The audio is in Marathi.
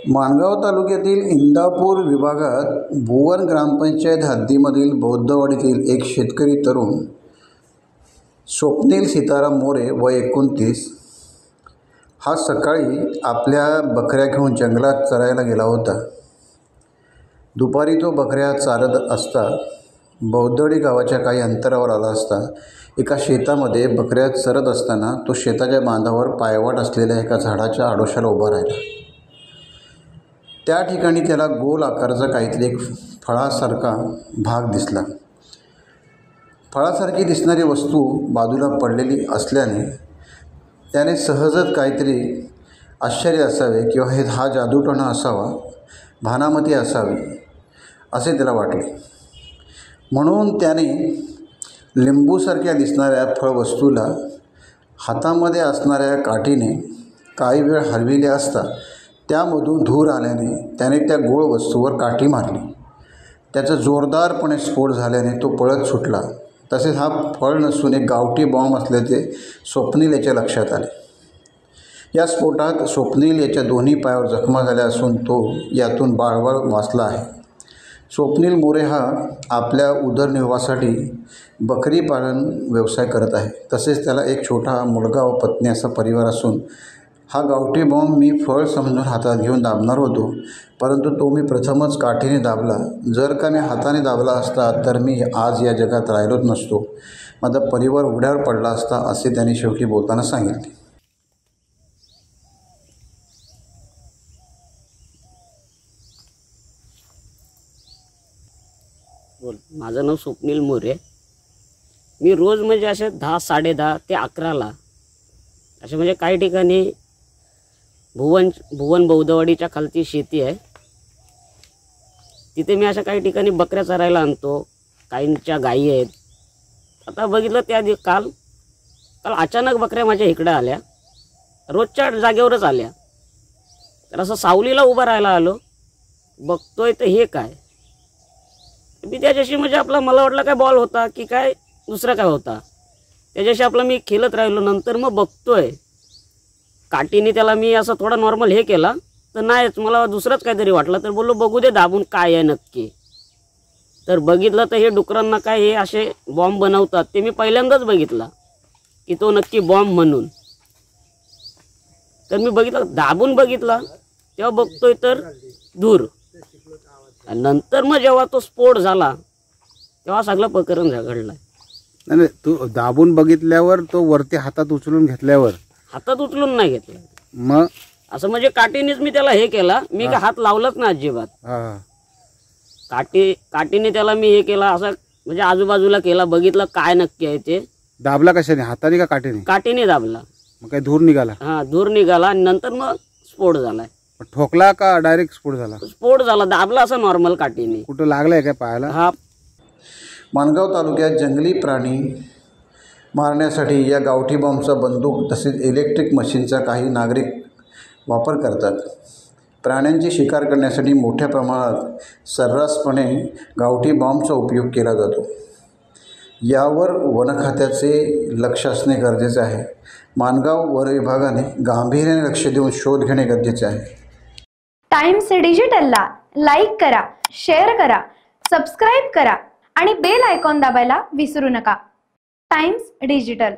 माणगाव तालुक्यातील इंदापूर विभागात भुवन ग्रामपंचायत हद्दीमधील बौद्धवाडीतील एक शेतकरी तरुण स्वप्नील सीताराम मोरे वय 29 हा सकाळी आपल्या बकऱ्या घेऊन जंगलात चरायला गेला होता। दुपारी तो बकऱ्या चारत असता बौद्धवाडी गावाच्या काही अंतरावर आला असता एका शेतामध्ये बकऱ्या चरत असताना तो शेताच्या बांधावर पायवाट असलेल्या एका झाडाच्या आडोशाला उभा राहिला। त्या ठिकाणी त्याला गोल आकाराचा काहीतरी एक फळासारखा भाग दिसला। फळासारखी दिसणारी वस्तू बाजूला पडलेली असल्याने त्याने सहजच काहीतरी आश्चर्य असावे किंवा हा जादूटोणा असावा, भानामती असावी असे त्याला वाटले। म्हणून त्याने लिंबूसारख्या दिसणाऱ्या फळवस्तूला हातामध्ये असणाऱ्या काठीने काही वेळ हलविले असता त्यामधून धूर आल्याने त्याने त्या गोल वस्तूवर काठी मारली। त्याचा जोरदारपणे स्फोट झाल्याने तो पळत सुटला। तसेच हा फळ नसून एक गावठी बॉम्ब असल्याचे स्वप्नील याच्या लक्षात आले। या स्फोटात स्वप्नील याच्या दोन्ही पायावर जखमा झाल्या असून तो यातून बाळबाळ वाचला आहे। स्वप्नील मोरे हा आपल्या उदरनिर्वाहासाठी बकरी पालन व्यवसाय करत आहे। तसेच त्याला एक छोटा मुलगा व पत्नी असा परिवार असून हा गावठी बॉम्ब मी फळ समजून हातात घेऊन दाबणार होतो, परंतु तो मी प्रथमच काठीने दाबला। जर का मी हाताने दाबला असता तर मी आज या जगात राहिलोच नसतो, माझा परिवार उघड्यावर पडला असता, असे त्यांनी शेवटी बोलताना सांगितले। माझं नाव स्वप्नील मोरे। मी रोज म्हणजे असे 10, 10:30 ते 11ला असे म्हणजे काही ठिकाणी भुवन बौद्धवाडीच्या खालची शेती आहे, तिथे मी अशा काही ठिकाणी बकऱ्या चरायला आणतो, काहींच्या गायी आहेत। आता बघितलं त्या काल अचानक बकऱ्या माझ्या इकडे आल्या, रोजच्या जागेवरच आल्या। तर असं सावलीला उभा राहायला आलो, बघतोय तर हे काय, मी त्याच्याशी म्हणजे मला वाटलं काय बॉल होता की काय दुसरा काय होता, त्याच्याशी मी खेळत राहिलो। नंतर मग बघतोय काठीने त्याला मी असं थोडा नॉर्मल हे केला तर नाहीच, मला दुसरंच काहीतरी वाटलं। तर बोललो बघू दे दाबून काय आहे नक्की। तर बघितलं तर हे डुकरांना काय हे असे बॉम्ब बनवतात, ते मी पहिल्यांदाच बघितला की तो नक्की बॉम्ब म्हणून। तर मी बघितलं, दाबून बघितला तेव्हा बघतोय तर धूर, नंतर मग जेव्हा तो स्फोट झाला तेव्हा सगळं प्रकरण घडलं। नाही, तू दाबून बघितल्यावर तो वरती हातात उचलून घेतल्यावर? हातात उचलून नाही घेतलं, मग असं म्हणजे काठीनेच मी त्याला हे केला, मी काय हात लावलाच ना अजिबात। काठीने त्याला मी हे केला, असं म्हणजे आजूबाजूला केला, बघितलं काय नक्की आहे ते। दाबला कशाने, हाताने का काठीने? काठीने दाबला। मग काय धूर निघाला? हा, धूर निघाला आणि नंतर मग स्फोट झालाय। ठोकला का डायरेक्ट स्फोट झाला? स्फोट झाला, दाबला असं नॉर्मल काठीने। कुठं लागलाय काय पायाला? हा। माणगाव तालुक्यात जंगली प्राणी मारण्यासाठी या गावठी बॉम्बचा बंदूक तसेच इलेक्ट्रिक मशीनचा काही नागरिक वापर करतात। प्राण्यांची शिकार करण्यासाठी मोठ्या प्रमाणात सर्रासपणे गावठी बॉम्बचा उपयोग केला जातो। यावर वन खात्याचे लक्ष असणे गरजेचे आहे। माणगाव वन विभागाने गांभीर्याने लक्ष देऊन शोध घेणे गरजेचे आहे। टाइम्स डिजिटलला लाईक करा, शेअर करा, सबस्क्राईब करा आणि बेल आयकॉन दाबायला विसरू नका। Times digital.